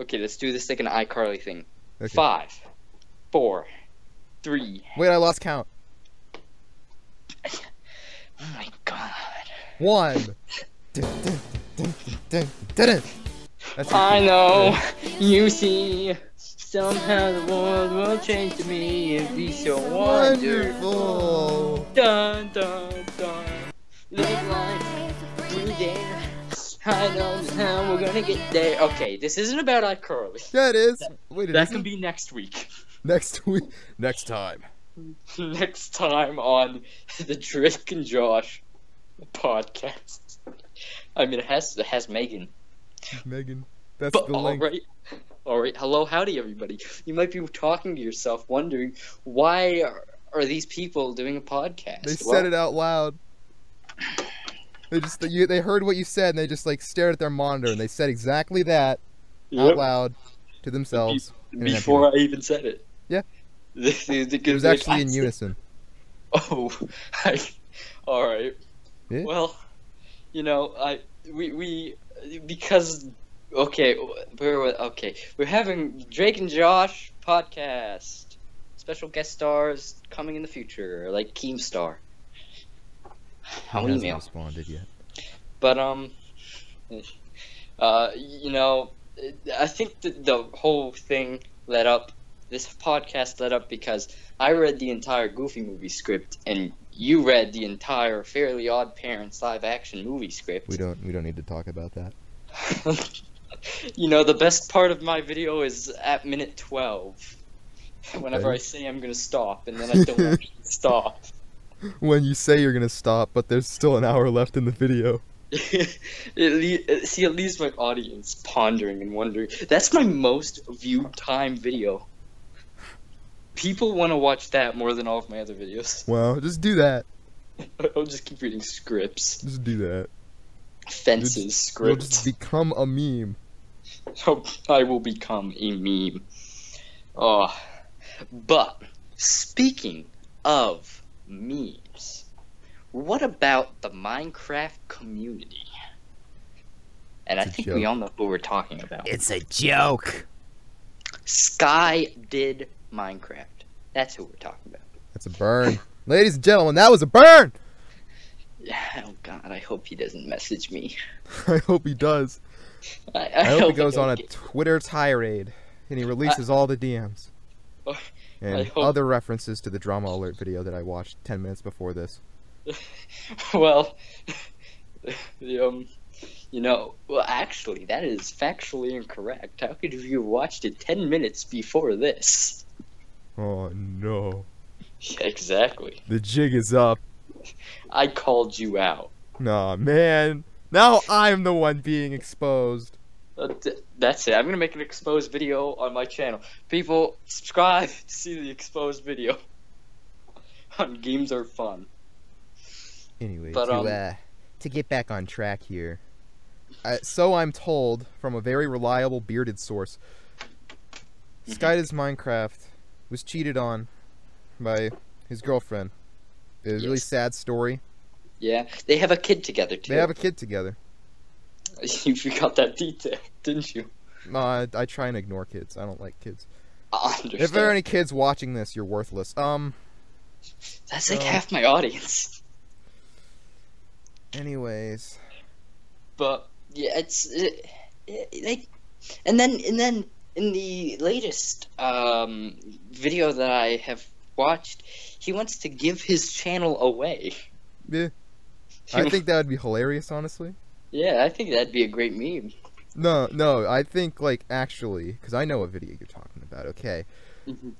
Okay, let's do this like an iCarly thing. Okay. 5, 4, 3. Wait, I lost count. Oh my god. 1. That's I know. You see, somehow the world will change to me and be so wonderful. Dun dun dun. Live life, breathe in. I know how we're gonna get there. Okay, this isn't about iCarly. Yeah, it is. Wait, it That isn't? can be next week. Next week. Next time. Next time on the Drake and Josh podcast. I mean, it has Megan. Megan. That's But the link. All right. Hello, howdy, everybody. You might be talking to yourself, wondering why are these people doing a podcast? They said it out loud. They heard what you said, and they just like stared at their monitor, and they said exactly that out loud to themselves. Before I even said it. Yeah. It was actually in unison. Oh, all right. Yeah. Well, you know, because we're having Drake and Josh podcast. Special guest stars coming in the future, like Keemstar. I'll Hasn't email. responded yet. But you know, I think that the whole thing led up. This podcast led up because I read the entire Goofy movie script, and you read the entire Fairly Odd Parents live-action movie script. We don't need to talk about that. You know, the best part of my video is at minute 12. Whenever I say I'm gonna stop, and then I don't actually stop. When you say you're gonna stop, but there's still an hour left in the video. See, at least my audience pondering and wondering. That's my most viewed time video. People want to watch that more than all of my other videos. Well, just do that. I'll just keep reading scripts. Just do that. Fences, scripts. You'll just become a meme. Oh, I will become a meme. Oh, but speaking of memes, what about the Minecraft community? And I think we all know who we're talking about. It's a joke. Skydidminecraft. That's who we're talking about. That's a burn. Ladies and gentlemen, that was a burn! Oh god, I hope he doesn't message me. I hope he does. I hope he goes on a Twitter tirade, and he releases all the DMs. And other references to the Drama Alert video that I watched 10 minutes before this. Well, you know, well, actually, that is factually incorrect. How could you have watched it 10 minutes before this? Oh, no. Yeah, exactly. The jig is up. I called you out. Nah, man. Now I'm the one being exposed. That's it. I'm going to make an exposed video on my channel. People, subscribe to see the exposed video on Games Are Fun. Anyway, but, to get back on track here. So I'm told from a very reliable bearded source, Skydidminecraft was cheated on by his girlfriend. It was a really sad story. Yeah, they have a kid together too. They have a kid together. You forgot that detail, didn't you? No, I try and ignore kids. I don't like kids. I understand. If there are any kids watching this, you're worthless. That's like half my audience. Anyways. But yeah, like, and then in the latest video that I have watched, he wants to give his channel away. Yeah. I think that would be hilarious, honestly. Yeah, I think that'd be a great meme. No, I think, like, actually, because I know what video you're talking about, okay?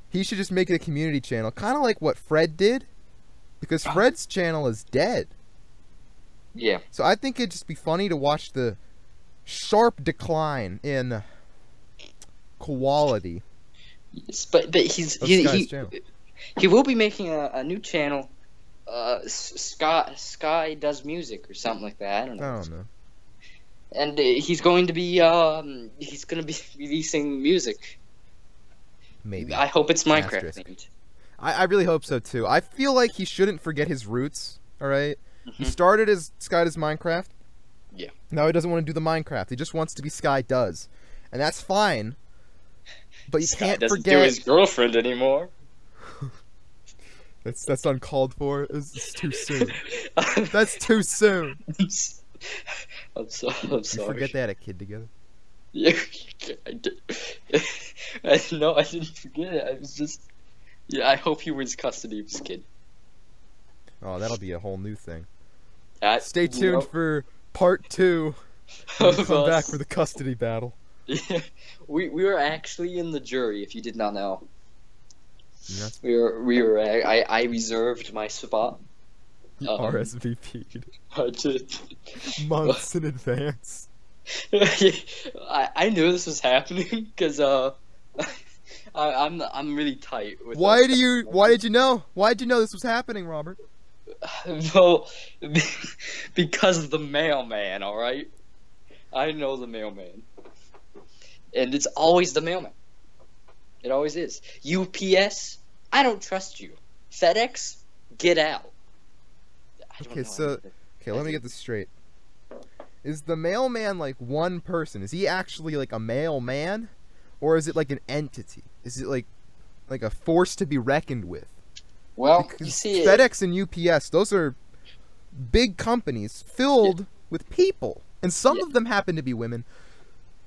He should just make it a community channel, kind of like what Fred did, because Fred's channel is dead. Yeah. So I think it'd just be funny to watch the sharp decline in quality. Yes, but he will be making a new channel. Sky does music or something like that. I don't know. And he's going to be releasing music. Maybe. I hope it's Minecraft themed. I really hope so too. I feel like he shouldn't forget his roots. All right. He started as Skydidminecraft. Yeah. Now he doesn't want to do the Minecraft. He just wants to be Sky Does. and that's fine. But you Sky can't doesn't forget do his girlfriend anymore. that's uncalled for. It's too soon. That's too soon. I'm You sorry. forget they had a kid together. Yeah, I did. No, I didn't forget it. I was just. Yeah, I hope he wins custody of his kid. Oh, that'll be a whole new thing. Stay You tuned know, for part 2 when we of come back us. for the custody battle. Yeah, we were actually in the jury. If you did not know, That's we were. I reserved my spot. RSVP'd I did. months in advance. I knew this was happening because I'm really tight with. Why did you know? Why did you know this was happening, Robert? Well, because of the mailman. All right, I know the mailman, and it's always the mailman. It always is. UPS, I don't trust you. FedEx, get out. I don't know. Okay, let me get this straight. Is the mailman like one person? Is he actually like a mailman, or is it like an entity? Is it like a force to be reckoned with? Well, Because you see, FedEx and UPS, those are big companies filled with people, and some of them happen to be women.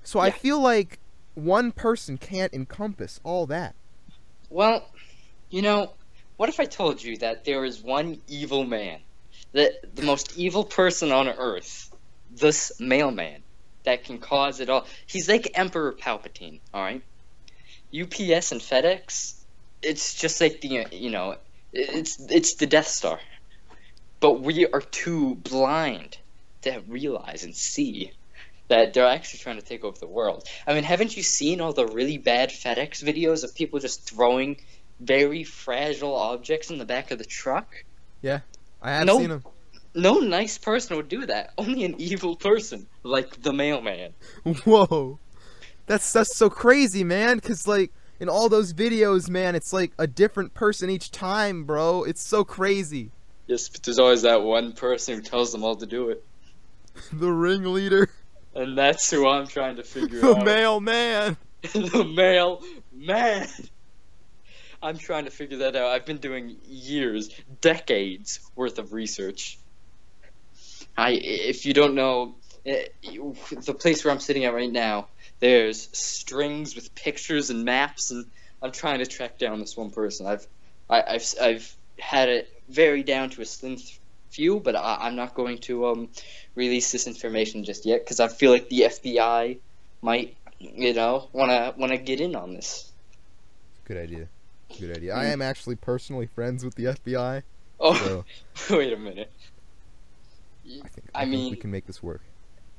So I feel like one person can't encompass all that. well, you know, what if I told you that there is one evil man, the most evil person on earth, this mailman, that can cause it all? He's like Emperor Palpatine, all right? UPS and FedEx, it's just like the it's the Death Star, but we are too blind to realize and see that they're actually trying to take over the world. I mean, haven't you seen all the really bad FedEx videos of people just throwing very fragile objects in the back of the truck? Yeah, I have seen them. No nice person would do that. Only an evil person, like the mailman. Whoa, that's so crazy, man. Cause like in all those videos, man, it's like a different person each time, bro. It's so crazy. Yes, but there's always that one person who tells them all to do it. The ringleader. And that's who I'm trying to figure The out. mailman. The mailman. I'm trying to figure that out. I've been doing years, decades worth of research. If you don't know, the place where I'm sitting at right now, there's strings with pictures and maps, and I'm trying to track down this one person. I've had it very down to a slim few, but I'm not going to release this information just yet because I feel like the FBI might, wanna get in on this. Good idea. Good idea. I am actually personally friends with the FBI. Oh, So wait a minute. I think we can make this work.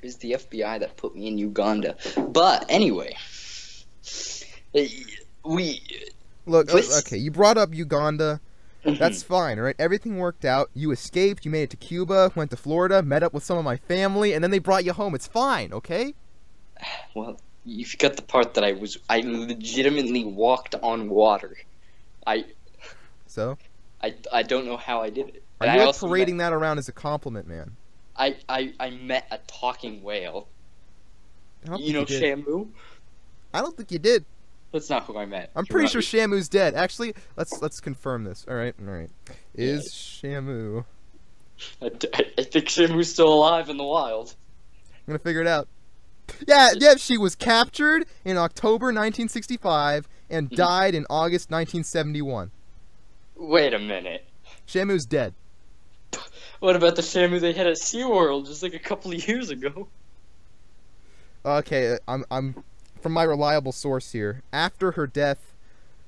It was the FBI that put me in Uganda. But anyway, Look, okay, you brought up Uganda. That's fine, alright? Everything worked out. You escaped, you made it to Cuba, went to Florida, met up with some of my family, and then they brought you home. It's fine, okay? Well, you forgot the part that I legitimately walked on water. So? I don't know how I did it. Are you parading that around as a compliment, man? I met a talking whale. You know Shamu? I don't think you did. That's not who I met. I'm pretty sure Shamu's dead. Actually, let's confirm this. All right. Is Shamu? I think Shamu's still alive in the wild. I'm gonna figure it out. Yeah. She was captured in October 1965 and died in August 1971. Wait a minute. Shamu's dead. What about the Shamu they had at SeaWorld just like a couple of years ago? Okay, I'm from my reliable source here. After her death,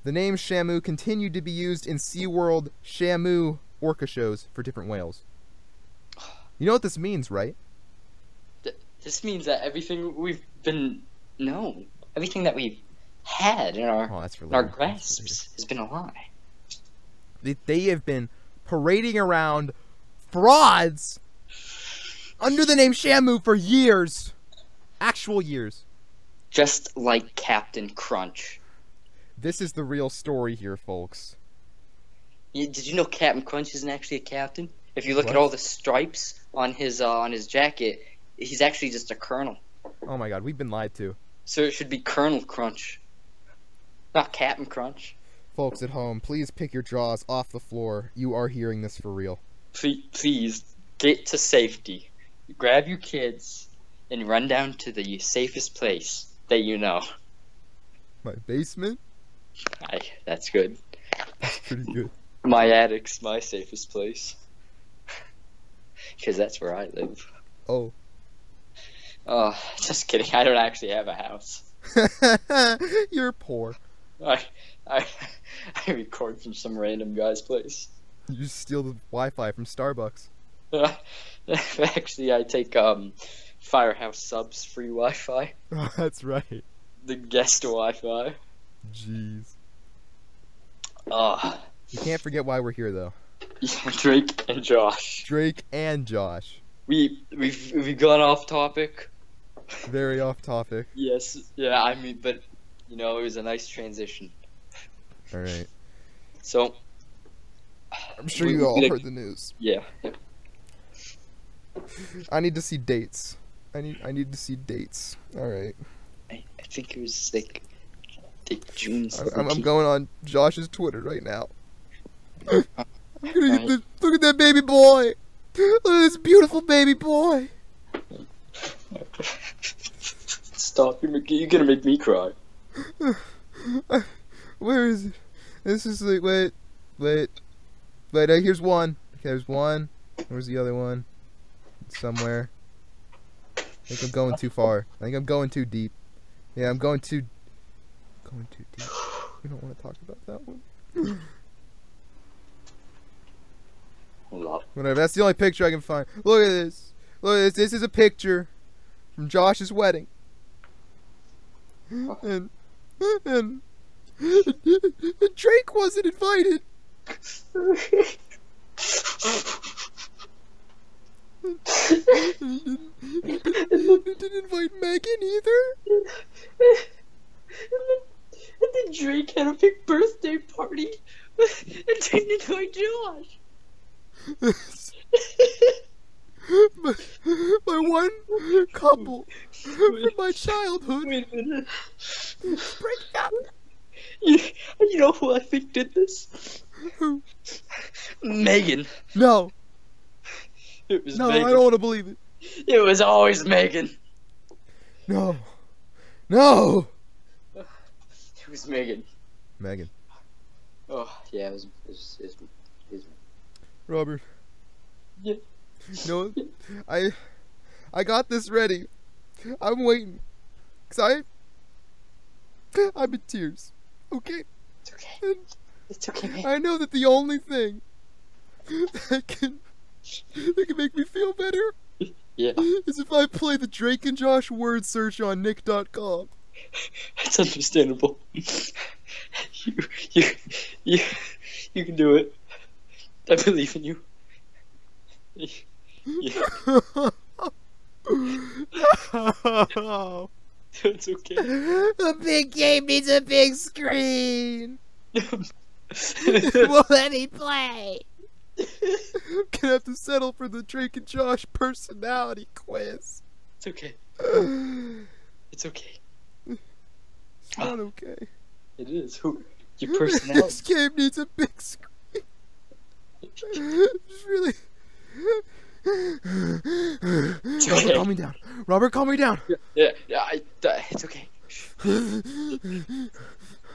the name Shamu continued to be used in SeaWorld Shamu orca shows for different whales. You know what this means, right? This means that everything we've been known, everything that we've had in our grasps has been a lie. They have been parading around frauds under the name Shamu for years. Actual years. Just like Captain Crunch. This is the real story here, folks. Did you know Captain Crunch isn't actually a captain? If you look at all the stripes on his jacket, he's actually just a colonel. Oh my god, we've been lied to. So it should be Colonel Crunch, not Captain Crunch. Folks at home, please pick your jaws off the floor. You are hearing this for real. Please get to safety. Grab your kids and run down to the safest place that you know. My basement? That's good. That's pretty good. My attic's my safest place. Because that's where I live. Oh. Oh, just kidding. I don't actually have a house. You're poor. I record from some random guy's place. You just steal the Wi-Fi from Starbucks. Actually, I take Firehouse Subs free Wi-Fi. Oh, that's right. The guest Wi-Fi. Jeez. Oh. You can't forget why we're here, though. Yeah, Drake and Josh. Drake and Josh. We've gone off topic. Very off topic. Yes, yeah. I mean, but you know, it was a nice transition. All right. So. I'm sure you all heard the news. Yeah. I need to see dates. I need to see dates. All right. I think it was like June 17th. I'm going on Josh's Twitter right now. I'm gonna get this. Look at that baby boy. Look at this beautiful baby boy. Stop! You're gonna make me cry. Where is it? This is like wait. Here's one. Okay, there's one. Where's the other one? Somewhere. I think I'm going too far. I think I'm going too deep. Yeah, I'm going too deep. We don't want to talk about that one. Whatever. That's the only picture I can find. Look at this. Look at this. This is a picture from Josh's wedding. And Drake wasn't invited. Didn't invite Megan either. And then Drake had a big birthday party and didn't invite Josh. my one couple from my childhood. Wait a minute. Break up. You know who I think did this? Who? Megan. No. It was No, Megan. I don't want to believe it. It was always Megan. No. No. It was Megan. Megan. Oh, yeah, it was Robert. Yeah. No, I got this ready. I'm waiting. Cause I'm in tears. Okay? It's okay. And It's okay, man. I know that the only thing that can make me feel better Yeah. is if I play the Drake and Josh word search on Nick.com. That's understandable. You can do it. I believe in you. Yeah. It's okay. A big game needs a big screen. Won't let me play. Gonna have to settle for the Drake and Josh personality quiz. It's okay. It's okay. It's not okay. It is. Who? Your personality. This game needs a big screen. Just really. Robert, calm me down. Robert, calm me down. Yeah. It's okay.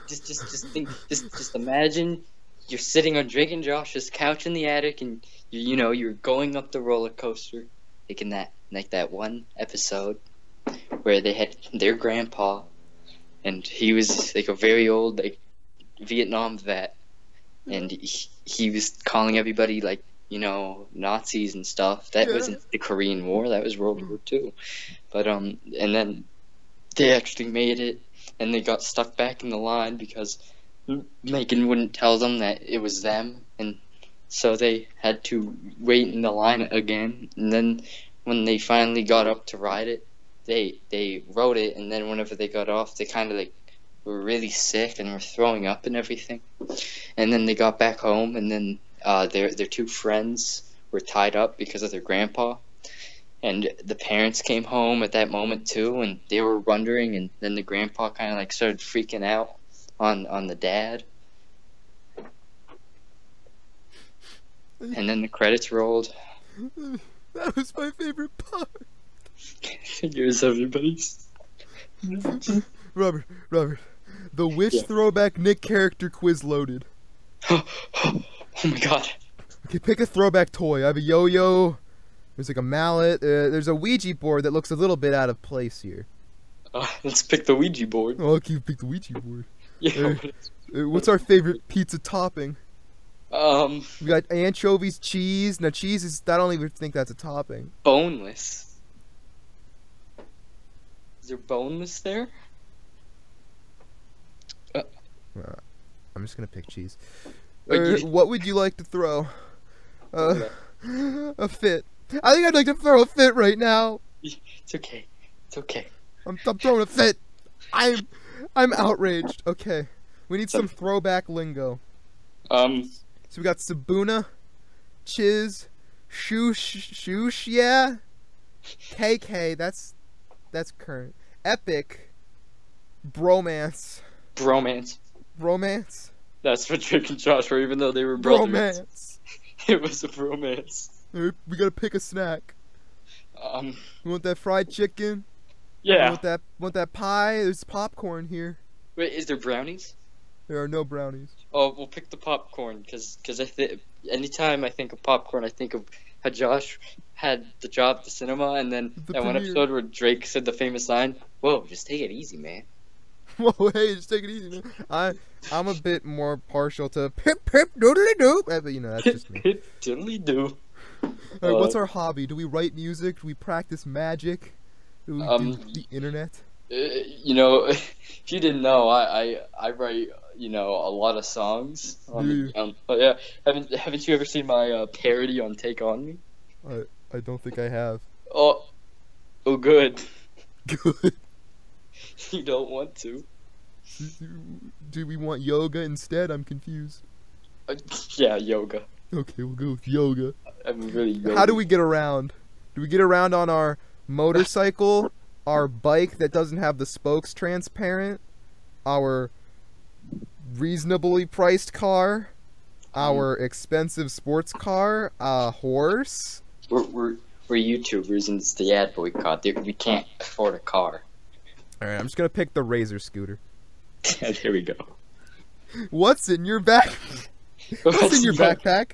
Just think. Just imagine you're sitting on Drake and Josh's couch in the attic, and you're going up the roller coaster, like that one episode where they had their grandpa, and he was like a very old Vietnam vet, and he was calling everybody Nazis and stuff. That wasn't the Korean War, that was World War II. But and then they actually made it, and they got stuck back in the line because Megan wouldn't tell them that it was them, and so they had to wait in the line again. And then when they finally got up to ride it, they rode it, and then whenever they got off, they kind of were really sick and were throwing up and everything. And then they got back home, and then their two friends were tied up because of their grandpa, and the parents came home at that moment too, and they were wondering, and then the grandpa kind of like started freaking out on the dad, and then the credits rolled. That was my favorite part. Here's everybody's. Robert, the which Yeah. throwback Nick character quiz loaded. Oh my god. Okay, pick a throwback toy. I have a yo-yo. There's like a mallet. There's a Ouija board that looks a little bit out of place here. Let's pick the Ouija board. Oh, okay, pick the Ouija board. Yeah. What's our favorite pizza topping? We got anchovies, cheese. Now, cheese is, I don't even think that's a topping. Boneless. Is there boneless there? I'm just gonna pick cheese. Wait, What would you like to throw? A fit. I think I'd like to throw a fit right now. It's okay. It's okay. I'm throwing a fit. I'm outraged. Okay, we need some throwback lingo. So we got Sabuna, Chiz, Shoosh, yeah, KK. That's current. Epic, Bromance. Romance. That's what Drake and Josh were, even though they were brothers. Bromance. It was a bromance. We gotta pick a snack. You want that fried chicken? Yeah. Want that pie? There's popcorn here. Wait, is there brownies? There are no brownies. Oh, we'll pick the popcorn, because anytime I think of popcorn, I think of how Josh had the job at the cinema, and then that one episode where Drake said the famous line, "Whoa, just take it easy, man." Whoa, hey, just take it easy, man. I'm a bit more partial to pip pip doodly doo, but you know that's just me. Diddly do. Alright, what's our hobby? Do we write music? Do we practice magic? Do we do the internet? You know, if you didn't know, I write, you know, a lot of songs. But yeah, haven't you ever seen my parody on "Take on Me"? I don't think I have. Oh, good. Good. You don't want to? Do we want yoga instead? I'm confused. Yeah, yoga. Okay, we'll go with yoga. I'm really yoga. How do we get around? Do we get around on our motorcycle, our bike that doesn't have the spokes transparent, our reasonably priced car, our expensive sports car, a horse? We're YouTubers and it's the ad boycott. We can't afford a car. Alright, I'm just gonna pick the Razor scooter. There we go. What's in your back? What's in your backpack?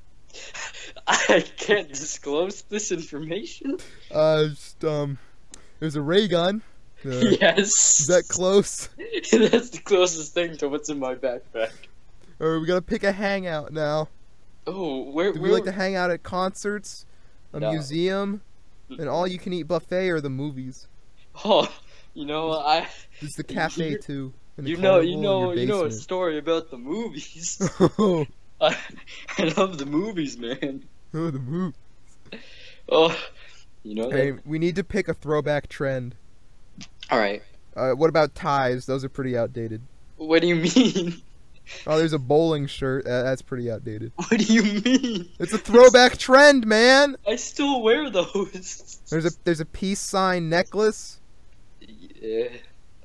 I can't disclose this information. There's a ray gun. Yes. Is that close? That's the closest thing to what's in my backpack. Alright, we gotta pick a hangout now. Oh, where? Do we like to hang out at concerts, a museum, an all-you-can-eat buffet, or the movies? Oh, you know, There's the cafe too. You know a story about the movies. Oh, I love the movies, man. the movies. Oh, you know. Hey, we need to pick a throwback trend. All right. What about ties? Those are pretty outdated. What do you mean? Oh, there's a bowling shirt. That's pretty outdated. What do you mean? It's a throwback trend, man. I still wear those. There's a peace sign necklace. Yeah.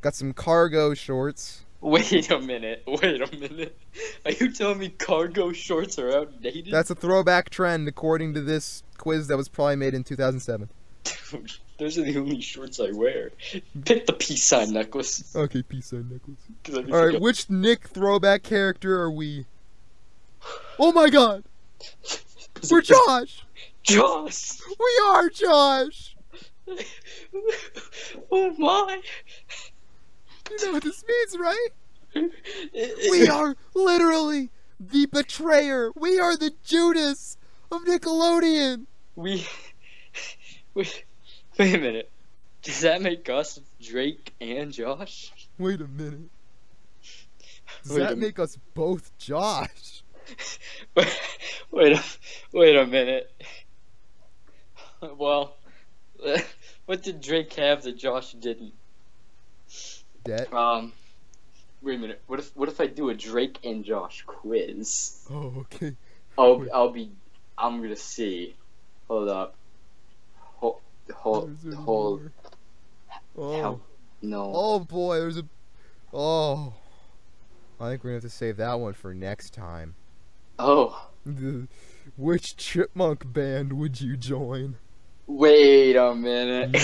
Got some cargo shorts. Wait a minute. Are you telling me cargo shorts are outdated? That's a throwback trend according to this quiz that was probably made in 2007. Those are the only shorts I wear. Pick the peace sign necklace. Okay, peace sign necklace. Alright, which Nick throwback character are we? Oh my god! We're Josh! Josh! We are Josh! Oh my! You know what this means, right? We are literally the betrayer! We are the Judas of Nickelodeon! Wait a minute. Does that make us Drake and Josh? Wait a minute. Does that make us both Josh? Wait a minute. Well, what did Drake have that Josh didn't? Debt? Wait a minute. What if I do a Drake and Josh quiz? Oh, okay. I'm gonna see. Hold up. the whole. Oh. How, no. Oh boy, there's a. Oh. I think we're gonna have to save that one for next time. Oh. Which chipmunk band would you join? Wait a minute.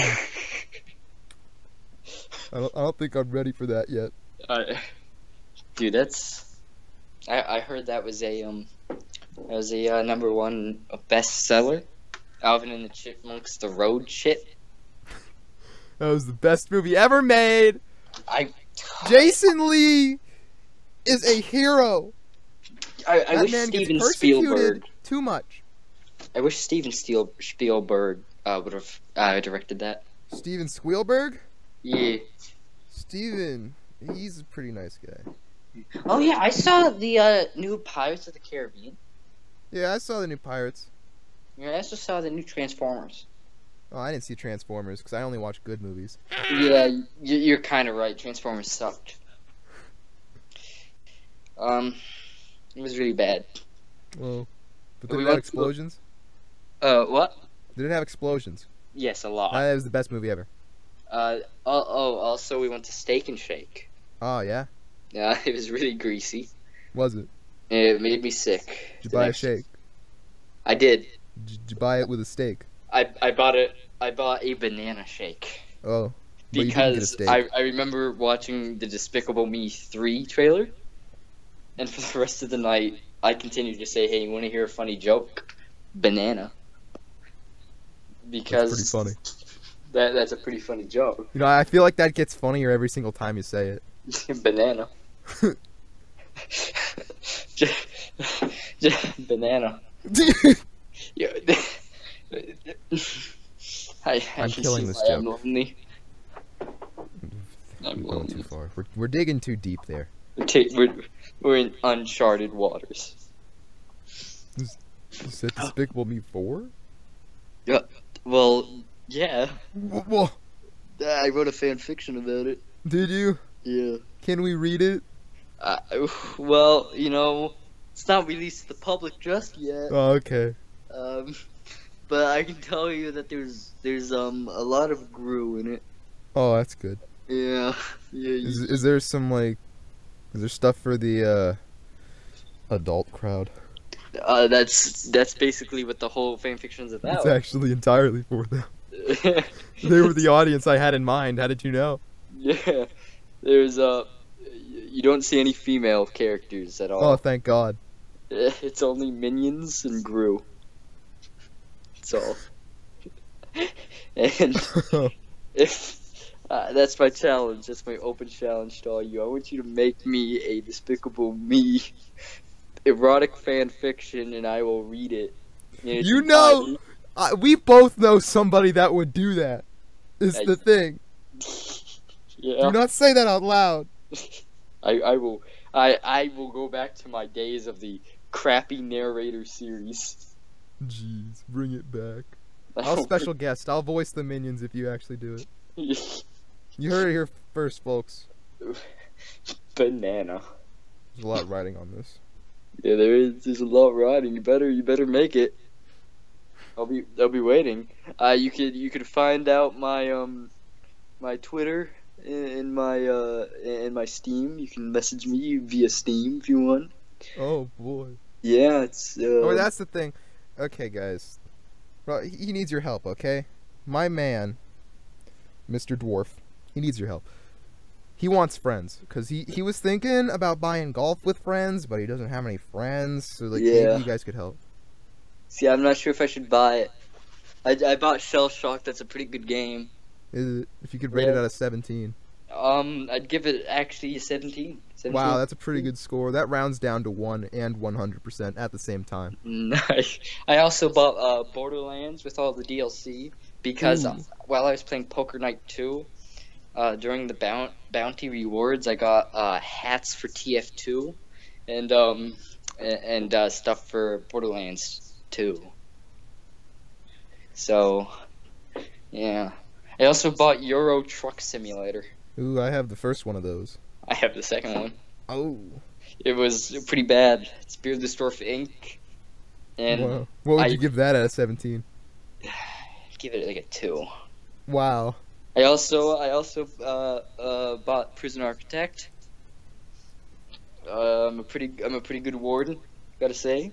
I don't think I'm ready for that yet. Dude, that's. I heard that was a #1 bestseller. Alvin and the Chipmunks: The Road Trip. That was the best movie ever made. Jason Lee is a hero. I wish man Steven gets Spielberg. persecuted too much. I wish Steven Spielberg would have directed that. Steven Spielberg? Yeah. Steven, he's a pretty nice guy. Oh yeah, I saw the new Pirates of the Caribbean. Yeah, I saw the new Pirates. Yeah, I also saw the new Transformers. Oh, I didn't see Transformers because I only watch good movies. Yeah, you're kind of right. Transformers sucked. It was really bad. Well, but did it have explosions? What? Did it have explosions? Yes, a lot. That was the best movie ever. Also we went to Steak and Shake. Oh, yeah? Yeah, it was really greasy. Was it? It made me sick. Did you buy a shake? I did. Did you buy it with a steak? I bought it. I bought a banana shake. Oh. Because I remember watching the Despicable Me 3 trailer, and for the rest of the night, I continued to say, "Hey, you want to hear a funny joke? Banana." Because that's pretty funny. That's a pretty funny joke. You know, I feel like that gets funnier every single time you say it. Banana. Banana. Yeah. I'm killing this joke. I'm lonely. I'm going too far. We're digging too deep there. We're in uncharted waters. Is that Despicable Me 4? Yeah. Well, yeah. Well, I wrote a fan fiction about it. Did you? Yeah. Can we read it? Well, you know, it's not released to the public just yet. Oh, okay. But I can tell you that there's a lot of Gru in it. Oh, that's good. Yeah. Is there some is there stuff for the adult crowd? That's basically what the whole fanfiction's about. It's actually entirely for them. They were the audience I had in mind. How did you know? Yeah. There's you don't see any female characters at all. Oh, thank God. It's only minions and Gru. That's all. And if that's my challenge, that's my open challenge to all you. I want you to make me a Despicable Me erotic fan fiction, and I will read it. You know, we both know somebody that would do that. Is the thing. Yeah. Do not say that out loud. I will. I will go back to my days of the crappy narrator series. Jeez, bring it back. I'll special guest. I'll voice the minions if you actually do it. You heard it here first, folks. Banana. There's a lot of writing on this. Yeah, there's a lot of writing. You better make it. I'll be waiting. You could find out my my Twitter in my Steam. You can message me via Steam if you want. Oh boy. Yeah, it's. Oh, that's the thing. Okay, guys. Well, he needs your help. Okay, my man, Mr. Dwarf, he needs your help. He wants friends because he was thinking about buying golf with friends, but he doesn't have any friends. So maybe you guys could help. See, I'm not sure if I should buy it. I bought Shell Shock. That's a pretty good game. Is it, if you could rate it out of 17. I'd give it actually a 17. Wow, that's a pretty good score. That rounds down to 1 and 100% at the same time. Nice. I also bought Borderlands with all the DLC because while I was playing Poker Night 2, during the bounty rewards, I got hats for TF2 and stuff for Borderlands 2. So, yeah. I also bought Euro Truck Simulator. Ooh, I have the first one of those. I have the second one. Oh. It was pretty bad. It's Beardlessdorf Inc. And wow. What would you give that out of 17? give it like a 2. Wow. I also bought Prison Architect. I'm a pretty good warden, gotta say.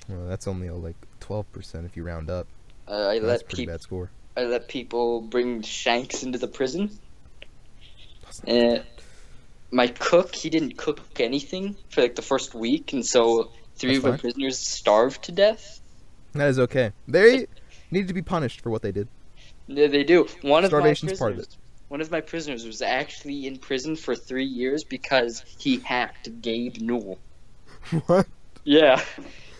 Well, that's only like 12% if you round up. I That's let a pretty bad score. I let people bring shanks into the prison. That's not bad. My cook, he didn't cook anything for like the first week, and so 3 That's of my fine. prisoners starved to death. That is okay. They needed to be punished for what they did. Yeah, they do. Starvation's part of it. One of my prisoners was actually in prison for 3 years because he hacked Gabe Newell. What? Yeah,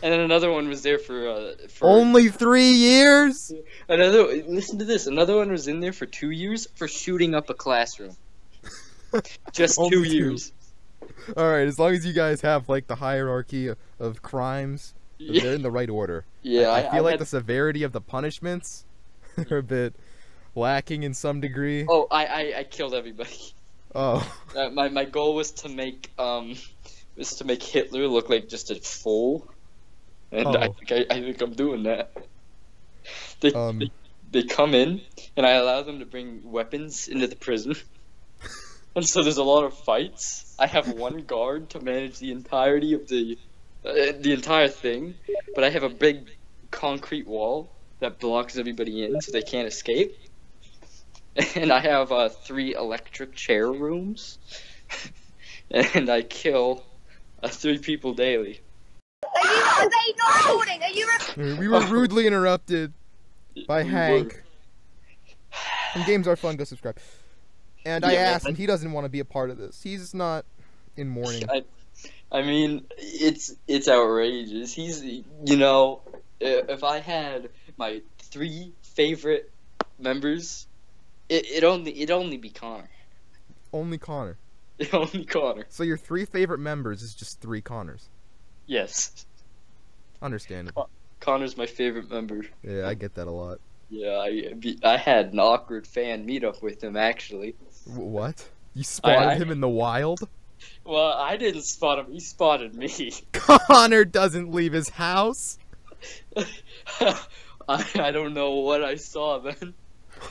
and then another one was there for Only 3 years? Listen to this. Another one was in there for 2 years for shooting up a classroom. Just Only 2 2. years. Alright, as long as you guys have like the hierarchy of crimes, Yeah. they're in the right order. Yeah, I feel like had- the severity of the punishments are a bit lacking in some degree. Oh, I killed everybody. Oh. My goal was to make Hitler look like just a fool, and Oh. I think I'm doing that. They, Um. they come in, and I allow them to bring weapons into the prison, and so there's a lot of fights. I have one guard to manage the entirety of the entire thing, but I have a big concrete wall that blocks everybody in, so they can't escape. And I have 3 electric chair rooms, and I kill 3 people daily. Are they not recording? Are you We were rudely interrupted by We Hank. And Games Are Fun, go subscribe. And I Yeah, man, asked him, he doesn't want to be a part of this. He's not in mourning. I mean, it's outrageous. He's, you know, if I had my 3 favorite members, it'd only be Connor. Only Connor. Only Connor. So your 3 favorite members is just 3 Connors. Yes, Understandable. Connor's my favorite member. Yeah, I get that a lot. Yeah, I had an awkward fan meetup with him actually. What? You spotted him in the wild? Well, I didn't spot him. He spotted me. Connor doesn't leave his house. I don't know what I saw then.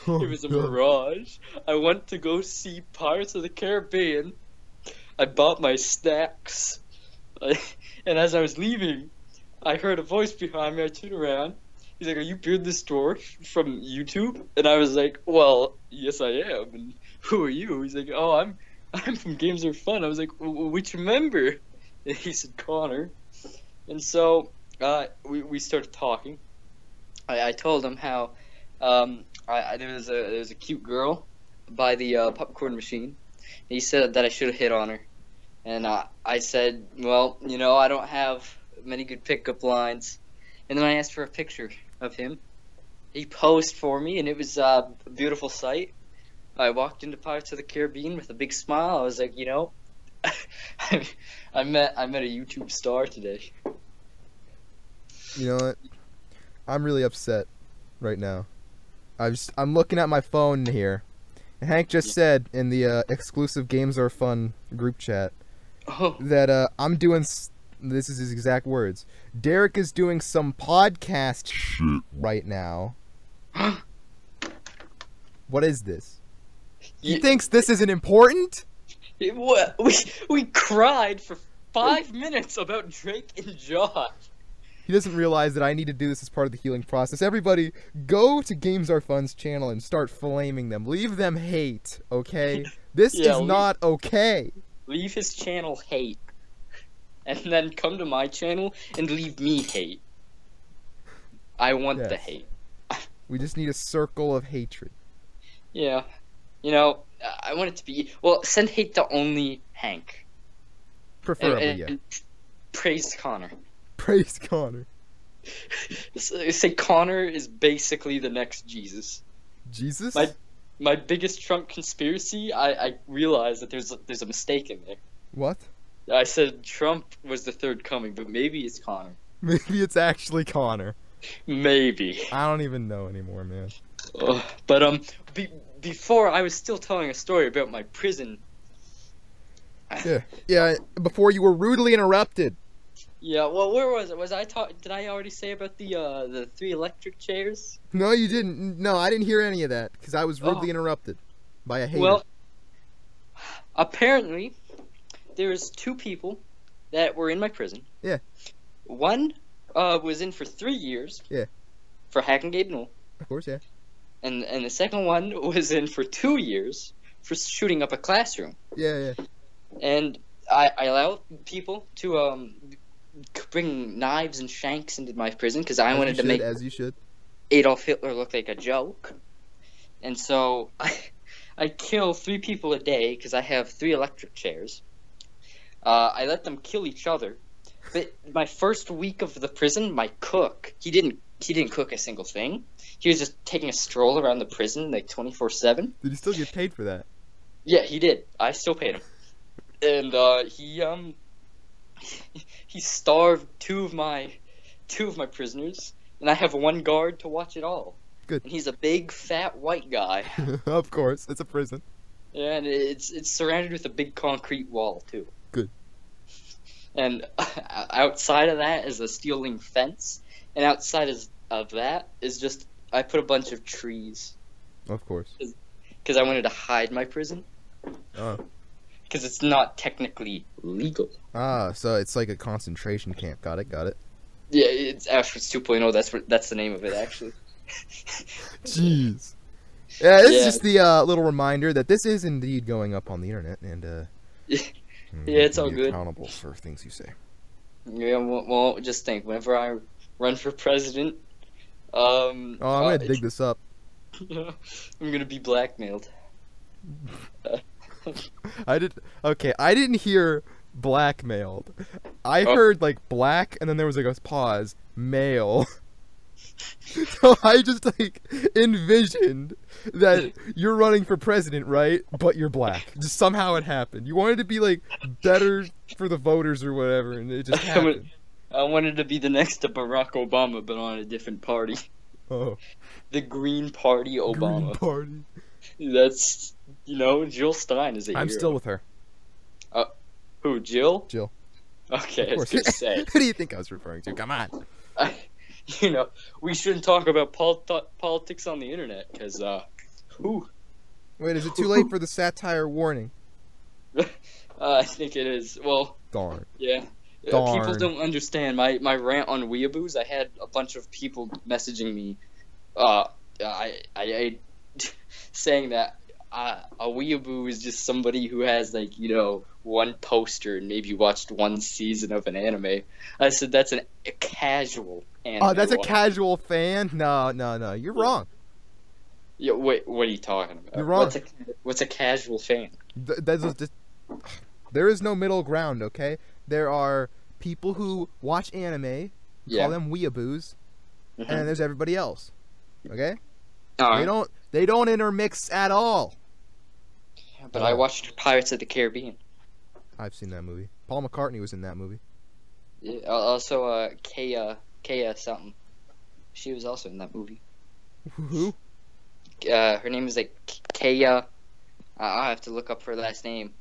Oh, It was a God. mirage. I went to go see Pirates of the Caribbean. I bought my snacks. And as I was leaving, I heard a voice behind me. I turned around. He's like, "Are you Beard the Store from YouTube?" And I was like, "Well, yes, I am." And who are you? He's like, "Oh, I'm from Games Are Fun." I was like, "Which member?" And he said, "Connor." And so we started talking. I told him how there was a cute girl by the popcorn machine. He said that I should have hit on her, and I said, "Well, you know, I don't have many good pickup lines." And then I asked for a picture of him. He posed for me, and it was a beautiful sight. I walked into Pirates of the Caribbean with a big smile. I was like, you know, I met a YouTube star today. You know what? I'm really upset right now. I'm looking at my phone here. And Hank just said in the exclusive Games Are Fun group chat Oh, that I'm doing. This is his exact words. Derek is doing some podcast shit right now. What is this? He You- thinks this isn't important? we cried for 5 minutes about Drake and Josh. He doesn't realize that I need to do this as part of the healing process. Everybody, go to Games Are Fun's channel and start flaming them. Leave them hate, okay? This Yeah, is not okay. Leave his channel hate. And then come to my channel and leave me hate. I want the Yes. hate. We just need a circle of hatred. Yeah. You know, I want it to be... Well, send hate to only Hank. Preferably, And yeah. praise Connor. Praise Connor. Say Connor is basically the next Jesus. Jesus? My biggest Trump conspiracy, I realized that there's a mistake in there. What? I said Trump was the third coming, but maybe it's Connor. Maybe it's actually Connor. Maybe. I don't even know anymore, man. But before I was still telling a story about my prison. Yeah, before you were rudely interrupted. Yeah, well, where was it? Was I talk? Did I already say about the 3 electric chairs? No, you didn't. No, I didn't hear any of that because I was rudely Oh. interrupted by a hater. Well, apparently, there's 2 people that were in my prison. Yeah. One was in for 3 years. Yeah. For hacking Gabe Newell. Of course, yeah. And the second one was in for 2 years for shooting up a classroom. Yeah. And I allow people to bring knives and shanks into my prison because I wanted to make as you should. Adolf Hitler look like a joke. And so I kill 3 people a day because I have 3 electric chairs. I let them kill each other. But my first week of the prison, my cook, he didn't cook a single thing. He was just taking a stroll around the prison like 24/7. Did he still get paid for that? Yeah, he did. I still paid him. And he starved two of my prisoners, and I have 1 guard to watch it all. Good. And he's a big fat white guy. Of course, it's a prison. Yeah, and it's surrounded with a big concrete wall too. Good. And outside of that is a steel link fence, and outside of that is just I put a bunch of trees. Of course. Because I wanted to hide my prison. Oh. Because it's not technically legal. Ah, so it's like a concentration camp. Got it. Yeah, it's Auschwitz 2.0. That's the name of it, actually. Jeez. Yeah, this is Yeah. just the little reminder that this is indeed going up on the internet, and Yeah, it's all be good. accountable for things you say. Yeah, well, just think. Whenever I run for president, Oh, I'm gonna dig this up. I'm gonna be blackmailed. I didn't hear blackmailed. I Oh. heard like black, and then there was like a pause. Mail. So I just like envisioned that you're running for president, right? But you're black. Just somehow it happened. You wanted to be like better for the voters or whatever, and it just happened. I wanted to be the next to Barack Obama, but on a different party. Oh, The Green Party Obama. Green Party. That's, Jill Stein is a I'm hero. still with her. Who, Jill? Jill. Okay, I Of was course. gonna say. Who do you think I was referring to? Come on. We shouldn't talk about politics on the internet, because, who? Wait, is it too late for the satire warning? I think it is. Well, Darn. yeah. Darn. People don't understand my rant on weeaboos. I had a bunch of people messaging me, I saying that a weeaboo is just somebody who has like 1 poster and maybe watched 1 season of an anime. I said that's a casual anime. Oh, that's a watcher. casual fan? No. You're wrong. Yeah, wait, what are you talking about? You're wrong. What's a casual fan? There is no middle ground, okay? There are people who watch anime, call them weeaboos, Mhm. and there's everybody else. Okay? All right. They don't intermix at all. But I watched Pirates of the Caribbean. I've seen that movie. Paul McCartney was in that movie. Yeah, also, Kaya something. She was also in that movie. Who? Her name is like Kaya. I'll have to look up her last name.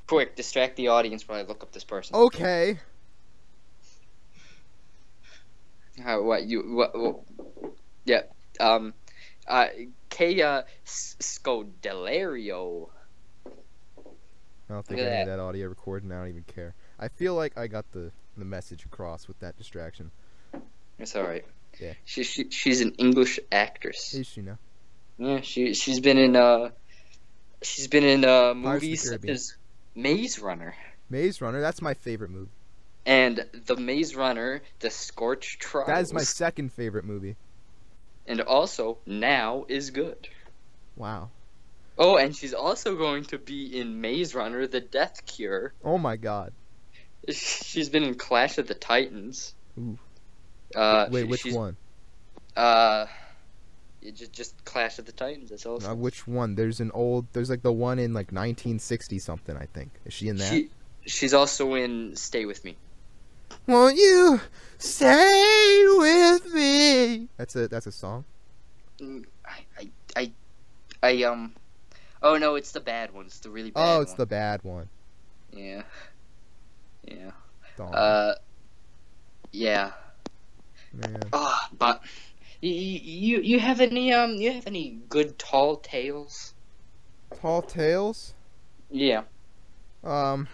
Quick, distract the audience while I look up this person. Okay. Yeah. Kaya Scodelario. I don't think Look at any of that. that audio recorded, and I don't even care. I feel like I got the message across with that distraction. It's all right. Yeah. She's an English actress. Is she now? Yeah, she's been in movies such Caribbean. as Maze Runner Maze Runner, that's my favorite movie. and The Maze Runner: The Scorched Trials. That is my second favorite movie. And also Now is Good. Wow. Oh, and she's also going to be in Maze Runner: The Death Cure. Oh my god. She's been in Clash of the Titans. Ooh. Wait, which one? Just Clash of the Titans. That's all. Which one? There's like the one in like 1960 something, I think. Is she in that? She's also in Stay With Me. Won't you stay with me? That's a song. Oh no, it's the bad one. It's the really bad one. Oh, it's the bad one. Yeah. Yeah. Darn. Yeah. Man. Oh, but you have any good tall tales? Tall tales? Yeah. Um,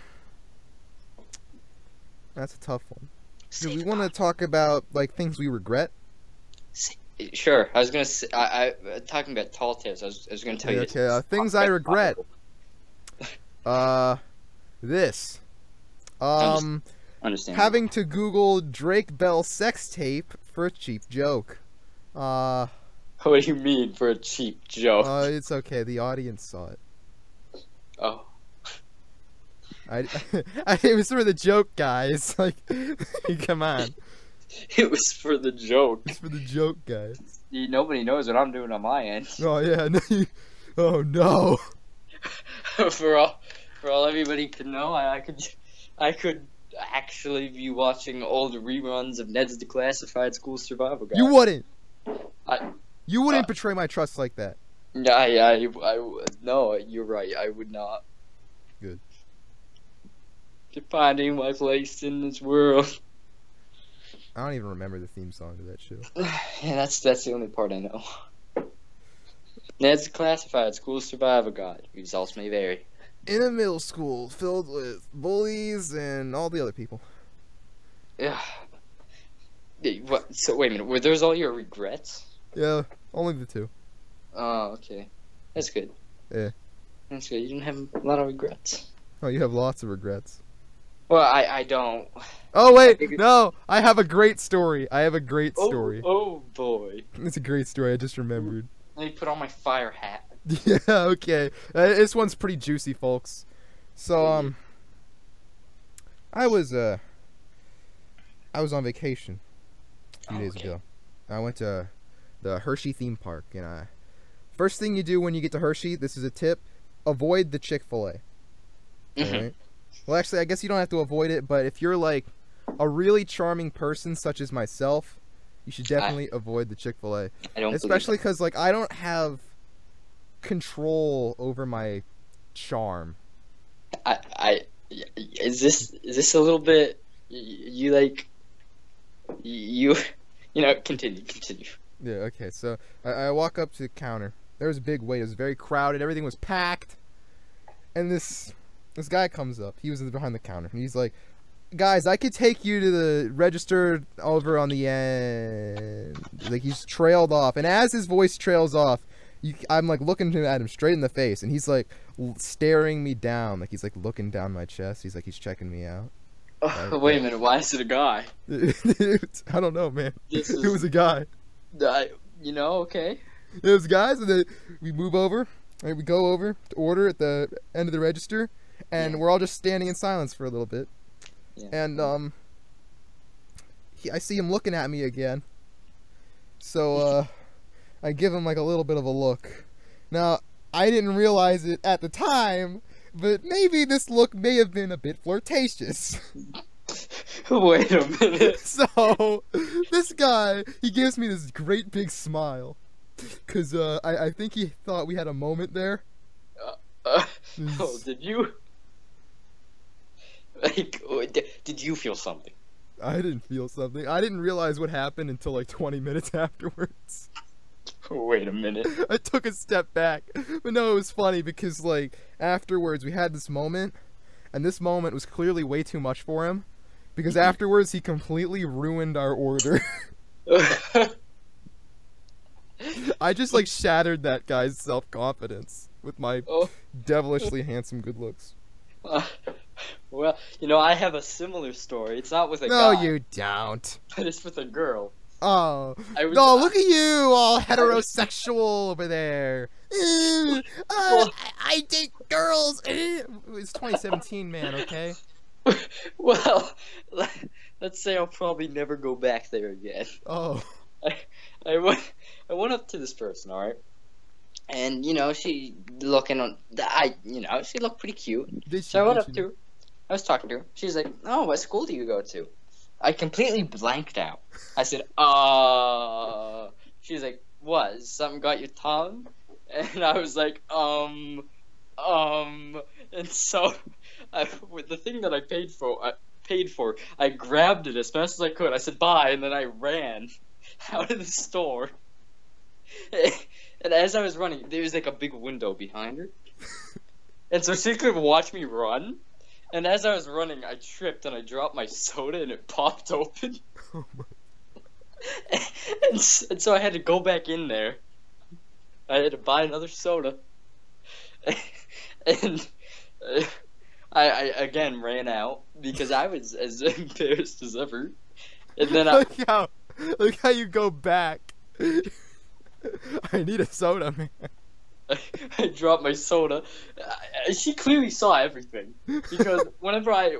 that's a tough one. Do Say we the want to God. talk about like things we regret? Sure. I was gonna say, talking about tall tales. I was gonna tell Yeah, you. okay, To things talk I about regret. Bible. This. Understand. Understand. Having to Google Drake Bell sex tape for a cheap joke. What do you mean for a cheap joke? It's okay. The audience saw it. Oh. It was for the joke, guys. Like, come on. It was for the joke. It's for the joke, guys. Nobody knows what I'm doing on my end. Oh yeah. No, oh no. for all everybody could know, I could actually be watching old reruns of Ned's Declassified School Survival Guide. You wouldn't. I- You wouldn't betray my trust like that. No, you're right. I would not. Good. Finding my place in this world. I don't even remember the theme song to that show. Yeah, that's the only part I know. Ned's Classified School Survival Guide. Results may vary. In a middle school filled with bullies and all the other people. Yeah. What? So wait a minute. Were those all your regrets? Yeah, only the two. Oh, okay. That's good. Yeah. That's good. You didn't have a lot of regrets. Oh, you have lots of regrets. Well, I don't. Oh wait, no! I have a great story. I have a great Oh, story. oh boy. It's a great story. I just remembered. Let me put on my fire hat. Yeah, okay. This one's pretty juicy, folks. So, I was on vacation a few days ago. I went to the Hershey theme park, and first thing you do when you get to Hershey, this is a tip: avoid the Chick-fil-A. Alright? Well, actually, I guess you don't have to avoid it, but if you're like a really charming person, such as myself, you should definitely avoid the Chick-fil-A. I don't. Especially because, like, I don't have control over my charm. Is this a little bit? You like? You know? Continue. Yeah. Okay. So I walk up to the counter. There was a big wait. It was very crowded. Everything was packed. And this guy comes up. He was behind the counter, and he's like, "Guys, I could take you to the register over on the end." Like, he's trailed off, and as his voice trails off, I'm like looking at him straight in the face, and he's like staring me down, like he's like looking down my chest. He's like he's checking me out. Wait a minute. Why is it a guy? I don't know, man. It was a guy. Okay. It was guys, and then we move over, and we go over to order at the end of the register, and we're all just standing in silence for a little bit. Yeah. And I see him looking at me again. So I give him like a little bit of a look. Now, I didn't realize it at the time, but maybe this look may have been a bit flirtatious. Wait a minute. So, this guy, he gives me this great big smile. Because I think he thought we had a moment there. Did you? Like, did you feel something? I didn't feel something. I didn't realize what happened until like 20 minutes afterwards. Wait a minute. I took a step back. But no, it was funny because, like, afterwards we had this moment, and this moment was clearly way too much for him. Because afterwards he completely ruined our order. I just, like, shattered that guy's self-confidence with my devilishly handsome good looks. Well, I have a similar story. It's not with a guy. No, you don't. But it's with a girl. Oh. No, look at you, all heterosexual over there. I date girls. It's 2017, man, okay? Well, let's say I'll probably never go back there again. Oh. I went up to this person, alright? And, she looking on, she looked pretty cute. So I went up to her. I was talking to her. She's like, "Oh, what school do you go to?" I completely blanked out. I said, She's like, "What? Something got your tongue?" And I was like, And so, with the thing that I paid paid for. I grabbed it as fast as I could. I said bye, and then I ran out of the store. And as I was running, there was like a big window behind her. And so she could watch me run. And as I was running, I tripped and I dropped my soda and it popped open. Oh my. And so I had to go back in there. I had to buy another soda. And I again ran out because I was as embarrassed as ever. And then look how you go back. I need a soda, man. I dropped my soda. She clearly saw everything because whenever I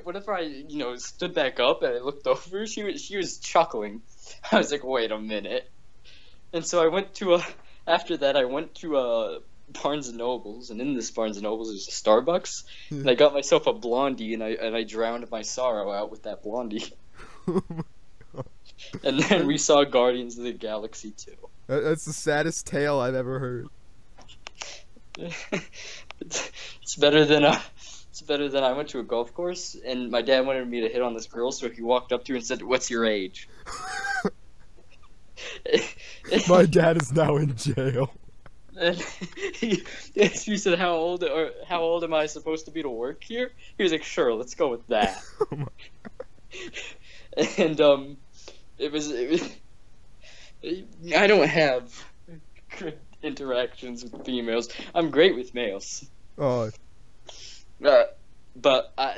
stood back up and I looked over, she was chuckling. I was like, wait a minute. And so I went to after that I went to Barnes and Nobles, and in this Barnes and Nobles there's a Starbucks, and I got myself a blondie, and I drowned my sorrow out with that blondie. And then we saw Guardians of the Galaxy 2. That's the saddest tale I've ever heard. It's better than I went to a golf course and my dad wanted me to hit on this girl, so he walked up to her and said, "What's your age?" My dad is now in jail. And she said, "How old am I supposed to be to work here?" He was like, "Sure, let's go with that." Oh my. And it was I don't have good interactions with females. I'm great with males. Oh. But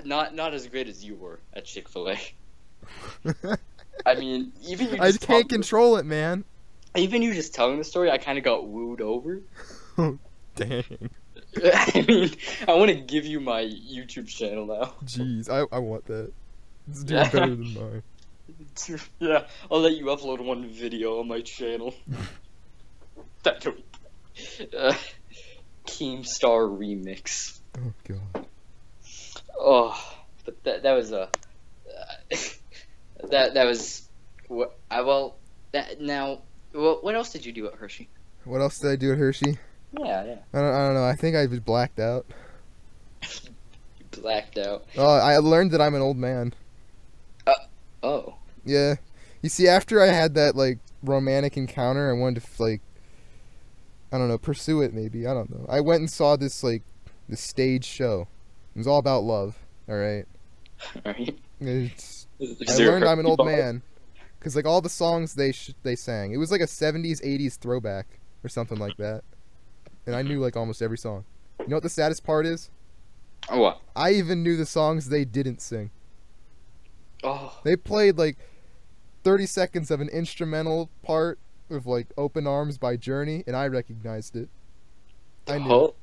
not as great as you were at Chick-fil-A. I mean, even you. I can't control it, man. Even you just telling the story, I kind of got wooed over. Oh, dang. I mean, I want to give you my YouTube channel now. Jeez, I want that. It's doing better than mine. Yeah, I'll let you upload one video on my channel. Keemstar remix. Oh god. Oh, but that was a that was what what else did you do at Hershey? What else did I do at Hershey? Yeah. I don't know. I think I just blacked out. You blacked out. Oh, I learned that I'm an old man. Oh. Yeah. You see, after I had that like romantic encounter, I wanted to like, I don't know, pursue it maybe. I don't know. I went and saw this stage show. It was all about love. All right. Alright. I learned I'm an old man because like all the songs they sang, it was like a 70s 80s throwback or something like that, and I knew like almost every song. You know what the saddest part is? Oh, what? I even knew the songs they didn't sing. Oh. They played like 30 seconds of an instrumental part of like Open Arms by Journey, and I recognized it. I knew. Oh.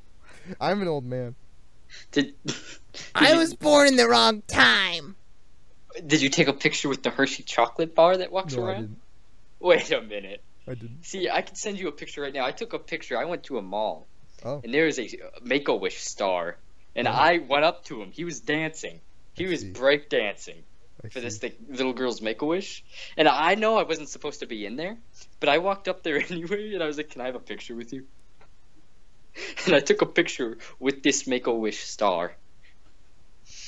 I'm an old man. I was born in the wrong time. Did you take a picture with the Hershey chocolate bar that walks No, around? I didn't. Wait a minute. I didn't. See, I can send you a picture right now. I took a picture. I went to a mall. Oh. And there was a Make-A-Wish star. And Oh. I went up to him. He was dancing. He was break dancing for this little girl's Make-A-Wish. And I know I wasn't supposed to be in there, but I walked up there anyway, and I was like, "Can I have a picture with you?" And I took a picture with this Make-A-Wish star.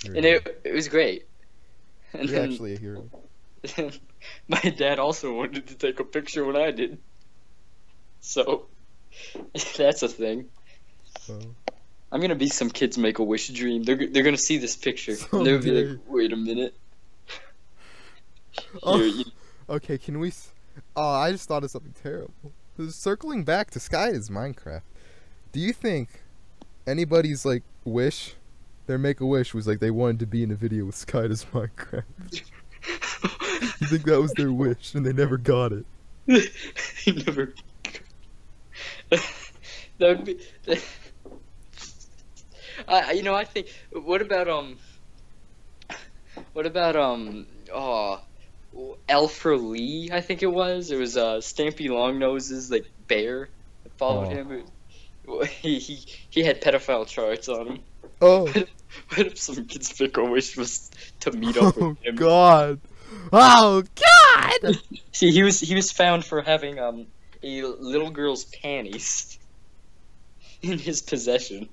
And it was great. And You're then, actually a hero. my dad also wanted to take a picture when I did. So, that's a thing. Oh. I'm gonna be some kid's Make-A-Wish dream. They're gonna see this picture. And they'll be like, Someday. "Wait a minute." Oh. Here, Okay, can we... Oh, I just thought of something terrible. Circling back to Skydidminecraft, do you think anybody's, like, wish, their Make-A-Wish was, like, they wanted to be in a video with Skydidminecraft? You think that was their wish, and they never got it? He never. That would be. I think. What about Alfred Lee? I think it was. It was Stampy Longnose's like bear that followed him. He had pedophile charts on him. Oh. What if some kid's Make-A-Wish was to meet up with him? God. Oh God! See, he was found for having a little girl's panties in his possession.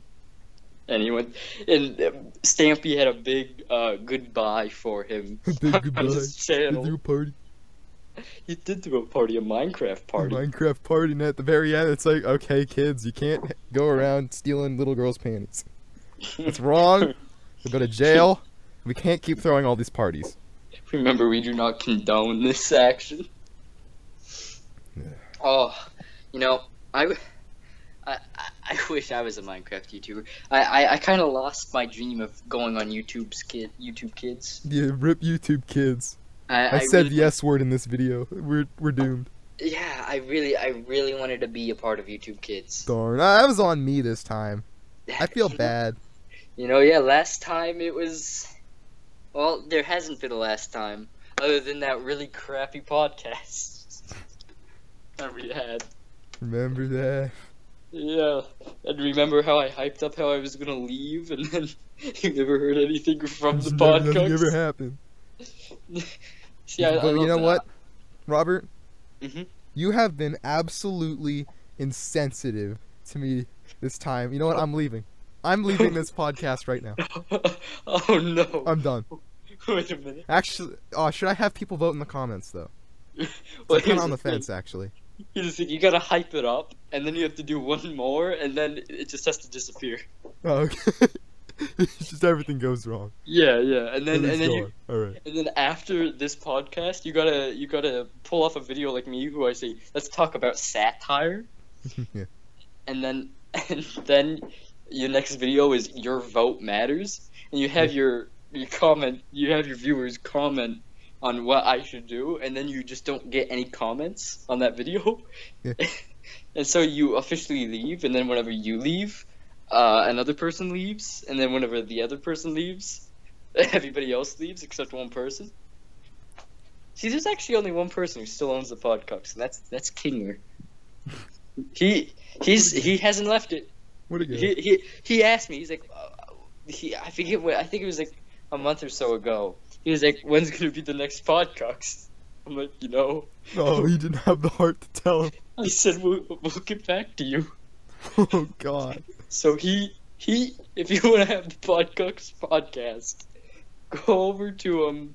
anyone. And Stampy had a big goodbye for him Big on goodbye. his Did channel. you party? He did do a party, a Minecraft party. Minecraft party, and at the very end, it's like, okay, kids, you can't go around stealing little girls' panties. It's wrong. We'll go to jail. We can't keep throwing all these parties. Remember, we do not condone this action. Oh, you know, I wish I was a Minecraft YouTuber. I kind of lost my dream of going on YouTube Kids. Yeah, rip YouTube kids. I said really, the S word in this video. We're doomed. Yeah, I really wanted to be a part of YouTube Kids. Darn, that was on me this time. I feel bad. You know, yeah, last time it was... Well, there hasn't been a last time, other than that really crappy podcast that we had. Remember that? Yeah, and remember how I hyped up how I was gonna leave, and then you never heard anything from the podcast? Nothing ever happened. See, I But love you know that. what, Robert? Mhm. You have been absolutely insensitive to me this time. You know what? I'm leaving. I'm leaving this podcast right now. Oh no. I'm done. Wait a minute. Actually, should I have people vote in the comments, though? Well, I'm kind here's of on the thing. fence, actually. Here's the thing, you gotta hype it up, and then you have to do one more, and then it just has to disappear. Oh, okay. It's just everything goes wrong. Yeah, and then you, Alright. and then after this podcast, you gotta pull off a video like me, who I say, let's talk about satire, Yeah. and then your next video is your vote matters, and you have your comment, you have your viewers comment on what I should do, and then you just don't get any comments on that video. Yeah. And so you officially leave, and then whenever you leave, another person leaves, and then whenever the other person leaves, everybody else leaves except one person. See, there's actually only one person who still owns the podcast, and that's Kinger. He hasn't left it. What a guy. He asked me. He's like, I think it was like a month or so ago. He was like, when's gonna be the next podcast? I'm like, you know. Oh, he didn't have the heart to tell him. I said we'll get back to you. Oh, God. So he if you want to have the podcast, go over to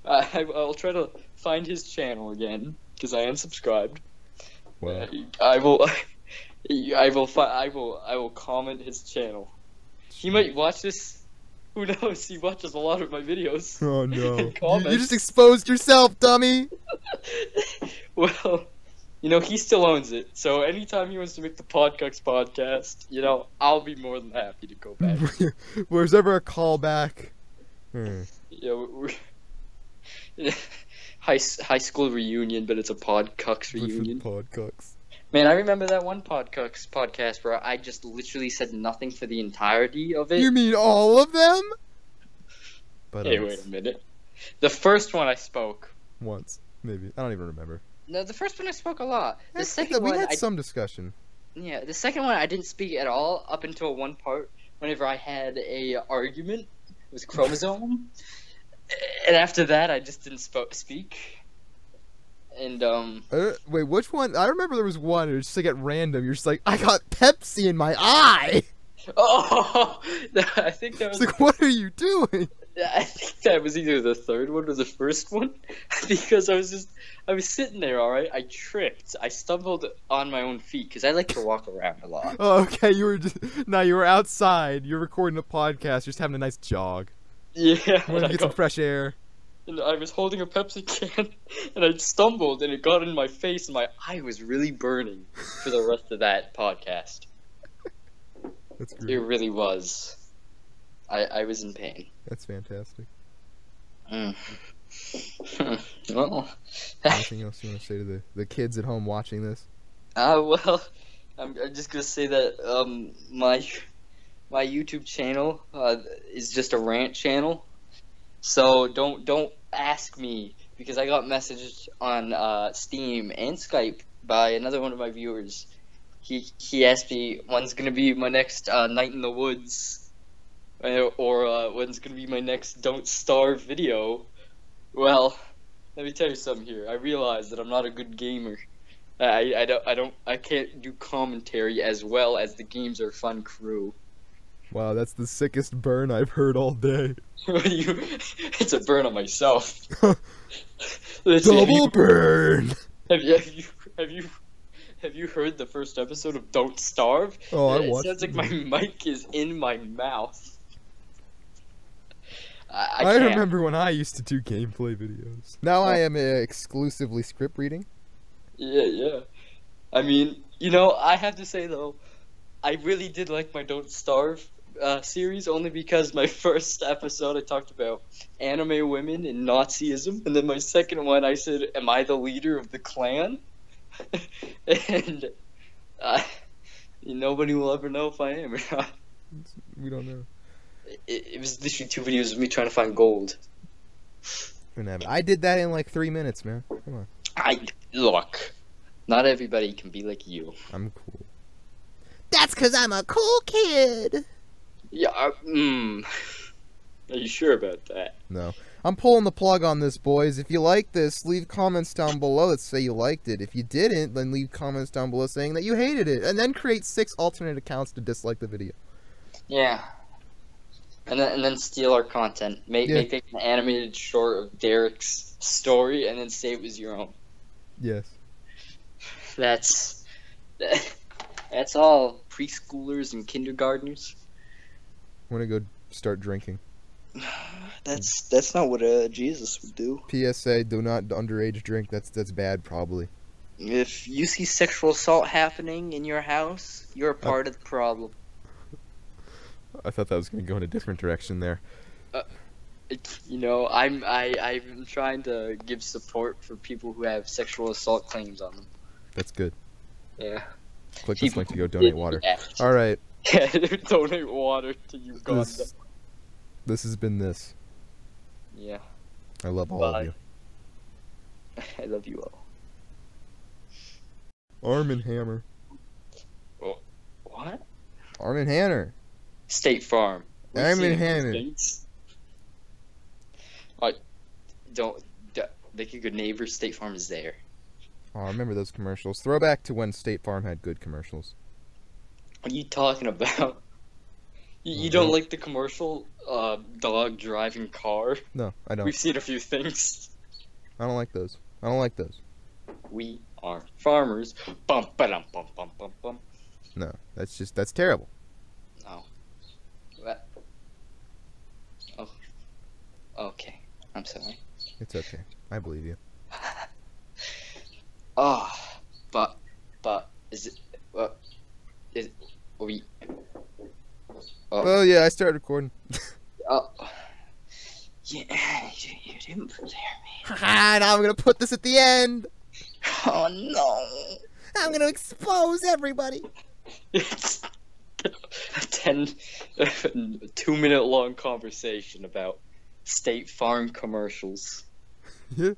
I'll try to find his channel again because I unsubscribed. Wow. I will comment his channel. He might watch this. Who knows? He watches a lot of my videos. Oh, no. And comments. You just exposed yourself, dummy! Well, you know, he still owns it. So anytime he wants to make the podcast, you know, I'll be more than happy to go back. Where's ever a callback? Yeah, high school reunion, but it's a podcast reunion. Podcucks. Man, I remember that one podcast where I just literally said nothing for the entirety of it. You mean all of them? But Hey, wait a minute. The first one I spoke. once, maybe. I don't even remember. No, the first one I spoke a lot. The We second one, had some discussion. yeah, the second one I didn't speak at all up until one part whenever I had a argument with Chromosome, and after that I just didn't speak. And Wait, which one? I remember there was one. It was just like at random. You're just like, I got Pepsi in my eye. oh, I think that It's was. like, what are you doing? I think that was either the third one or the first one, because I was sitting there, all right. I tripped. I stumbled on my own feet because I like to walk around a lot. Oh, okay, you were outside. You're recording a podcast. You're just having a nice jog. Yeah, You want and to I, get some got, fresh air. and I was holding a Pepsi can, and I stumbled, and it got in my face, and my eye was really burning for the rest of that podcast. That's It great. really was. I was in pain. That's fantastic. Mm. Well, Anything else you want to say to the kids at home watching this? well, I'm just gonna say that my YouTube channel is just a rant channel, so don't ask me because I got messaged on Steam and Skype by another one of my viewers. He asked me when's gonna be my next Night in the Woods. Or when's gonna be my next Don't Starve video? Well, let me tell you something here. I realize that I'm not a good gamer. I can't do commentary as well as the Games Are Fun crew. Wow, that's the sickest burn I've heard all day. It's a burn on myself. Listen, Double burn. Have you heard the first episode of Don't Starve? Oh, I It watched sounds like it. my mic is in my mouth. I I can't. remember when I used to do gameplay videos. Now I am exclusively script reading. Yeah. I mean, I have to say though, I really did like my Don't Starve series only because my first episode I talked about anime women and Nazism, and then my second one I said, "Am I the leader of the clan?" And nobody will ever know if I am or not. We don't know. It was literally 2 videos of me trying to find gold. I did that in like 3 minutes, man. Come on. Look, not everybody can be like you. I'm cool. That's because I'm a cool kid. Yeah. Are you sure about that? No. I'm pulling the plug on this, boys. If you like this, leave comments down below that say you liked it. If you didn't, then leave comments down below saying that you hated it. And then create 6 alternate accounts to dislike the video. Yeah. And then steal our content. Make an animated short of Derek's story, and then say it was your own. Yes. That's all preschoolers and kindergartners. I'm gonna go start drinking. That's not what Jesus would do. PSA: do not underage drink. That's bad, probably. If you see sexual assault happening in your house, you're a part of the problem. I thought that was gonna go in a different direction there. I'm trying to give support for people who have sexual assault claims on them. That's good. Yeah. Click this link to go donate water. All right. Yeah, donate water to Uganda. This has been this. Yeah. I love all of you. I love you all. Arm and Hammer. Oh, what? Arm and Hammer. State Farm. Arm and Hammer. Don't make a good neighbor. State Farm is there. Oh, I remember those commercials. Throwback to when State Farm had good commercials. What are you talking about? You don't like the commercial dog driving car? No, I don't. We've seen a few things. I don't like those. I don't like those. We are farmers. Bum ba-dum bum bum bum bum. No, that's terrible. Oh. What? Oh. Okay. I'm sorry. It's okay. I believe you. Oh, but is it? We? Oh yeah, I started recording. Oh. Yeah, you didn't prepare me. Haha, now I'm gonna put this at the end. Oh no. I'm gonna expose everybody. It's a 2-minute long conversation about State Farm commercials. Yeah.